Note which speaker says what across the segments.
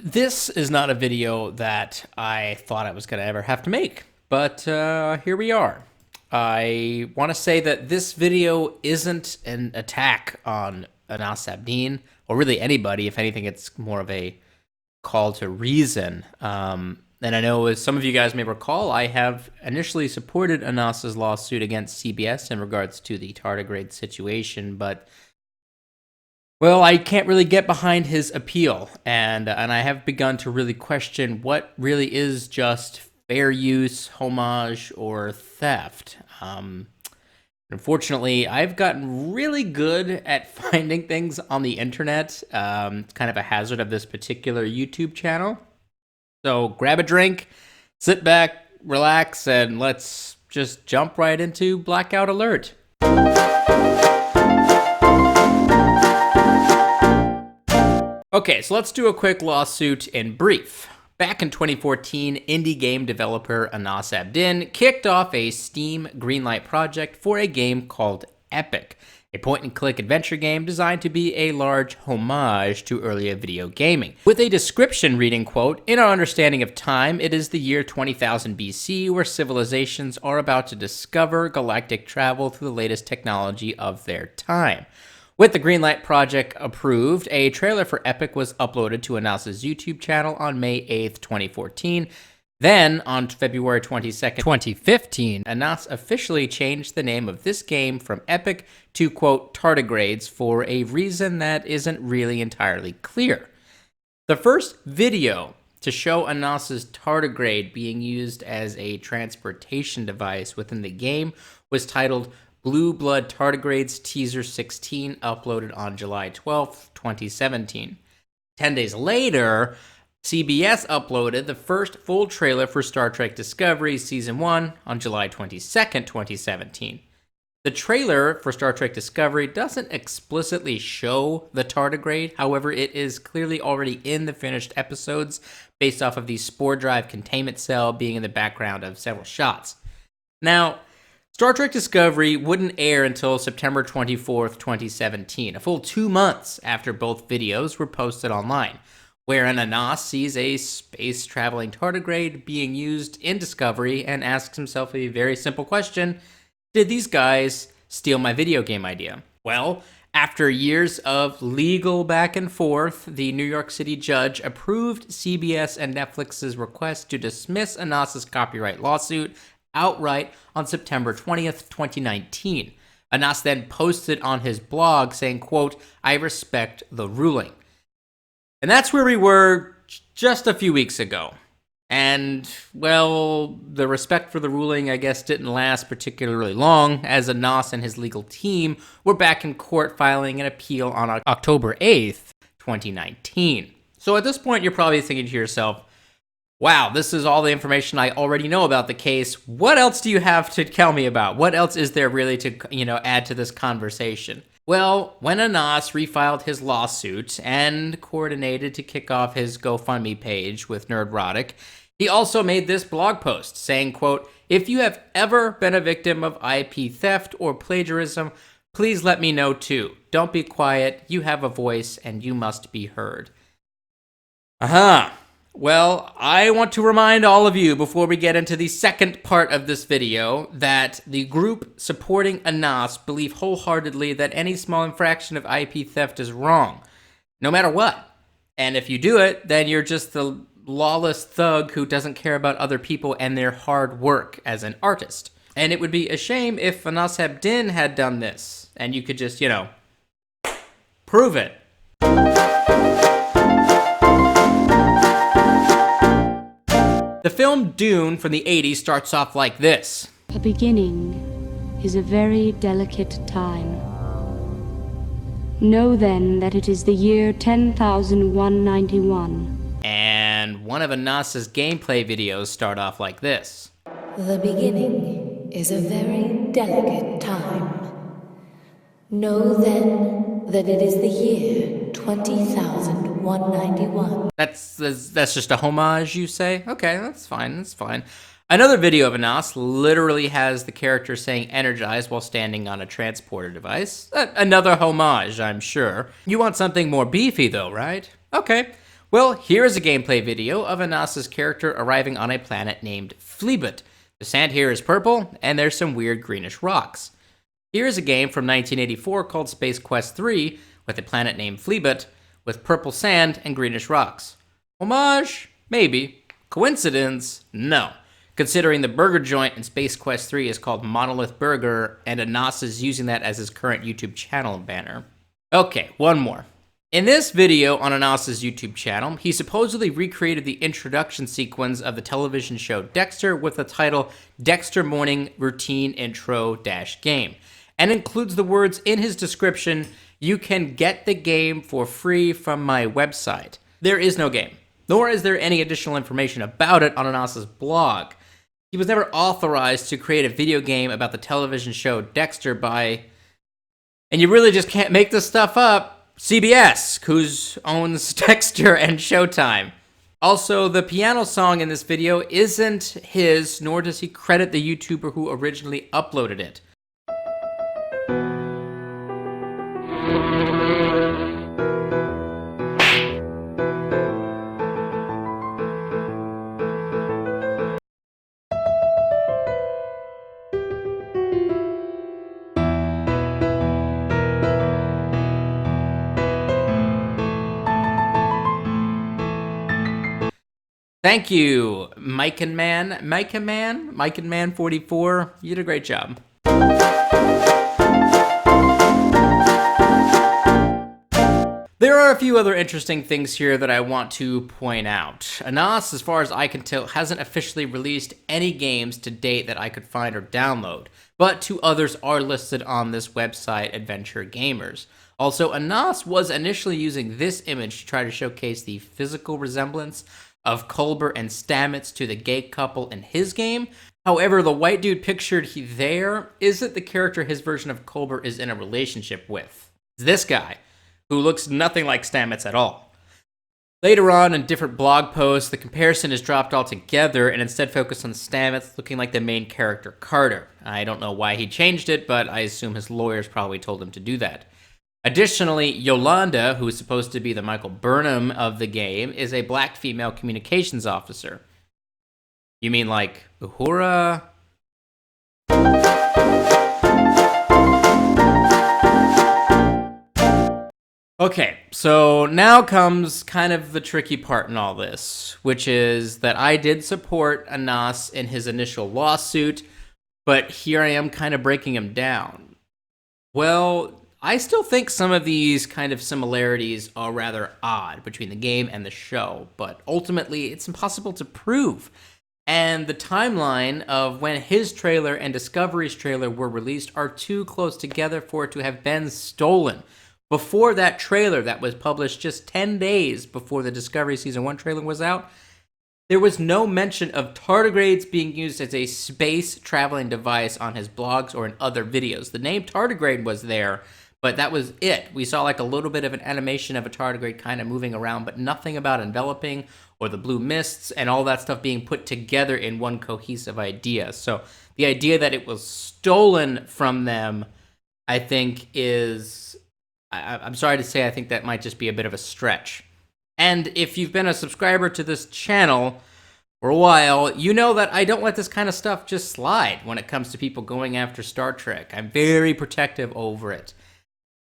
Speaker 1: This is not a video that I thought I was going to ever have to make, but here we are. I want to say that this video isn't an attack on Anas Abdin, or really anybody. If anything, it's more of a call to reason. And I know, as some of you guys may recall, I have initially supported Anas's lawsuit against CBS in regards to the Tardigrade situation, but well, I can't really get behind his appeal, and I have begun to really question what really is just fair use, homage, or theft. Unfortunately, I've gotten really good at finding things on the internet. It's kind of a hazard of this particular YouTube channel. So grab a drink, sit back, relax, and let's just jump right into Blackout Alert. Okay, so let's do a quick lawsuit in brief. Back in 2014, indie game developer Anas Abdin kicked off a Steam greenlight project for a game called Epic, a point-and-click adventure game designed to be a large homage to earlier video gaming. With a description reading, quote, "In our understanding of time, it is the year 20,000 BC where civilizations are about to discover galactic travel through the latest technology of their time." With the Greenlight project approved, a trailer for Epic was uploaded to Anas's YouTube channel on May 8th, 2014. Then, on February 22nd, 2015, Anas officially changed the name of this game from Epic to, quote, Tardigrades for a reason that isn't really entirely clear. The first video to show Anas's Tardigrade being used as a transportation device within the game was titled Blue Blood Tardigrades Teaser 16, uploaded on July 12th, 2017. 10 days later, CBS uploaded the first full trailer for Star Trek Discovery Season 1 on July 22nd, 2017. The trailer for Star Trek Discovery doesn't explicitly show the tardigrade, however, it is clearly already in the finished episodes based off of the spore drive containment cell being in the background of several shots. Now, Star Trek Discovery wouldn't air until September 24th, 2017, a full 2 months after both videos were posted online, wherein Anas sees a space-traveling tardigrade being used in Discovery and asks himself a very simple question: did these guys steal my video game idea? Well, after years of legal back and forth, the New York City judge approved CBS and Netflix's request to dismiss Anas's copyright lawsuit outright on September 20th, 2019. Anas then posted on his blog saying, quote, "I respect the ruling." And that's where we were just a few weeks ago. And, well, the respect for the ruling, I guess, didn't last particularly long, as Anas and his legal team were back in court filing an appeal on October 8th, 2019. So at this point, you're probably thinking to yourself, wow, this is all the information I already know about the case. What else do you have to tell me about? What else is there really to, add to this conversation? Well, when Anas refiled his lawsuit and coordinated to kick off his GoFundMe page with Nerdrotic, he also made this blog post saying, quote, "If you have ever been a victim of IP theft or plagiarism, please let me know too. Don't be quiet. You have a voice and you must be heard." Well, I want to remind all of you before we get into the second part of this video that the group supporting Anas believe wholeheartedly that any small infraction of IP theft is wrong, no matter what. And if you do it, then you're just the lawless thug who doesn't care about other people and their hard work as an artist. And it would be a shame if Anas Abdin had done this, and you could just, prove it. The film Dune from the 80s starts off like this.
Speaker 2: A beginning is a very delicate time. Know then that it is the year 10,191.
Speaker 1: And one of Anas's gameplay videos start off like this.
Speaker 3: The beginning is a very delicate time. Know then that it is the year 20,191.
Speaker 1: That's just a homage, you say? Okay, that's fine. Another video of Anas literally has the character saying energize while standing on a transporter device. Another homage, I'm sure. You want something more beefy though, right? Okay. Well, here is a gameplay video of Anas's character arriving on a planet named Fleabit. The sand here is purple, and there's some weird greenish rocks. Here is a game from 1984 called Space Quest 3 with a planet named Fleabit with purple sand and greenish rocks. Homage? Maybe. Coincidence? No. Considering the burger joint in Space Quest 3 is called Monolith Burger, and Anas is using that as his current YouTube channel banner. Okay, one more. In this video on Anas's YouTube channel, he supposedly recreated the introduction sequence of the television show Dexter with the title Dexter Morning Routine Intro-Game, and includes the words in his description, "You can get the game for free from my website." There is no game, nor is there any additional information about it on Anas's blog. He was never authorized to create a video game about the television show Dexter by, and you really just can't make this stuff up, CBS, who owns Dexter and Showtime. Also, the piano song in this video isn't his, nor does he credit the YouTuber who originally uploaded it. Thank you, Mike and Man 44. You did a great job. There are a few other interesting things here that I want to point out. Anas, as far as I can tell, hasn't officially released any games to date that I could find or download, but two others are listed on this website, Adventure Gamers. Also, Anas was initially using this image to try to showcase the physical resemblance of Colbert and Stamets to the gay couple in his game. However, the white dude pictured there isn't the character his version of Colbert is in a relationship with. It's this guy, who looks nothing like Stamets at all. Later on, in different blog posts, the comparison is dropped altogether and instead focused on Stamets looking like the main character, Carter. I don't know why he changed it, but I assume his lawyers probably told him to do that. Additionally, Yolanda, who is supposed to be the Michael Burnham of the game, is a black female communications officer. You mean like Uhura? Okay, so now comes kind of the tricky part in all this, which is that I did support Anas in his initial lawsuit, but here I am kind of breaking him down. Well, I still think some of these kind of similarities are rather odd between the game and the show, but ultimately it's impossible to prove. And the timeline of when his trailer and Discovery's trailer were released are too close together for it to have been stolen. Before that trailer that was published just 10 days before the Discovery Season 1 trailer was out, there was no mention of tardigrades being used as a space traveling device on his blogs or in other videos. The name tardigrade was there, but that was it. We saw like a little bit of an animation of a tardigrade kind of moving around, but nothing about enveloping or the blue mists and all that stuff being put together in one cohesive idea. So the idea that it was stolen from them, I think is, I'm sorry to say, I think that might just be a bit of a stretch. And if you've been a subscriber to this channel for a while, you know that I don't let this kind of stuff just slide when it comes to people going after Star Trek. I'm very protective over it.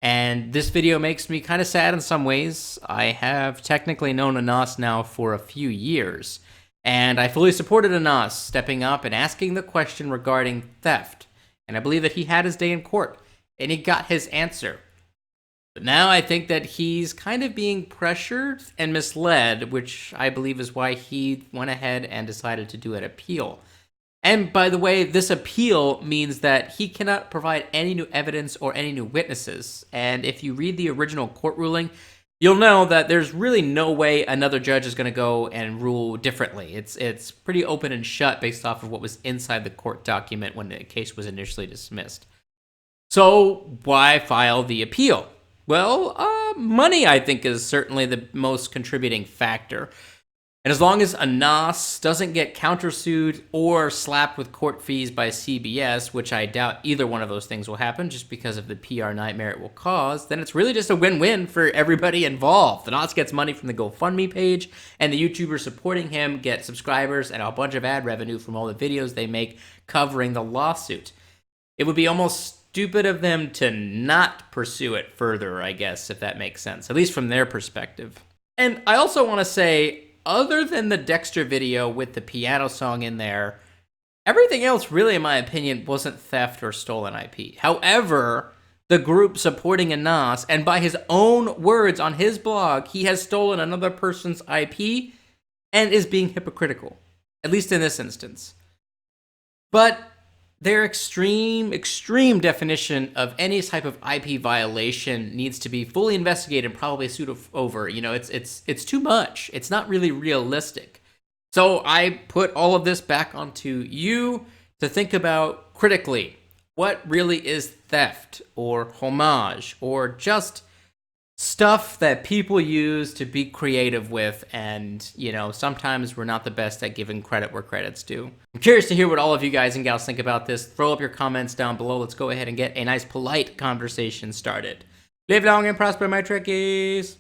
Speaker 1: And this video makes me kind of sad in some ways. I have technically known Anas now for a few years, and I fully supported Anas stepping up and asking the question regarding theft. And I believe that he had his day in court, and he got his answer. But now I think that he's kind of being pressured and misled, which I believe is why he went ahead and decided to do an appeal. And by the way, this appeal means that he cannot provide any new evidence or any new witnesses. And if you read the original court ruling, you'll know that there's really no way another judge is going to go and rule differently. It's pretty open and shut based off of what was inside the court document when the case was initially dismissed. So why file the appeal? Well, money, I think, is certainly the most contributing factor. And as long as Anas doesn't get countersued or slapped with court fees by CBS, which I doubt either one of those things will happen just because of the PR nightmare it will cause, then it's really just a win-win for everybody involved. Anas gets money from the GoFundMe page, and the YouTubers supporting him get subscribers and a bunch of ad revenue from all the videos they make covering the lawsuit. It would be almost stupid of them to not pursue it further, I guess, if that makes sense, at least from their perspective. And I also want to say, other than the Dexter video with the piano song in there, everything else really, in my opinion, wasn't theft or stolen IP. However, the group supporting Anas, and by his own words on his blog, he has stolen another person's IP and is being hypocritical, at least in this instance. But their extreme definition of any type of IP violation needs to be fully investigated and probably sued over. You know, it's too much. It's not really realistic. So I put all of this back onto you to think about critically. What really is theft or homage or just stuff that people use to be creative with, and, you know, sometimes we're not the best at giving credit where credit's due. I'm curious to hear what all of you guys and gals think about this. Throw up your comments down below. Let's go ahead and get a nice, polite conversation started. Live long and prosper, my Trekkies!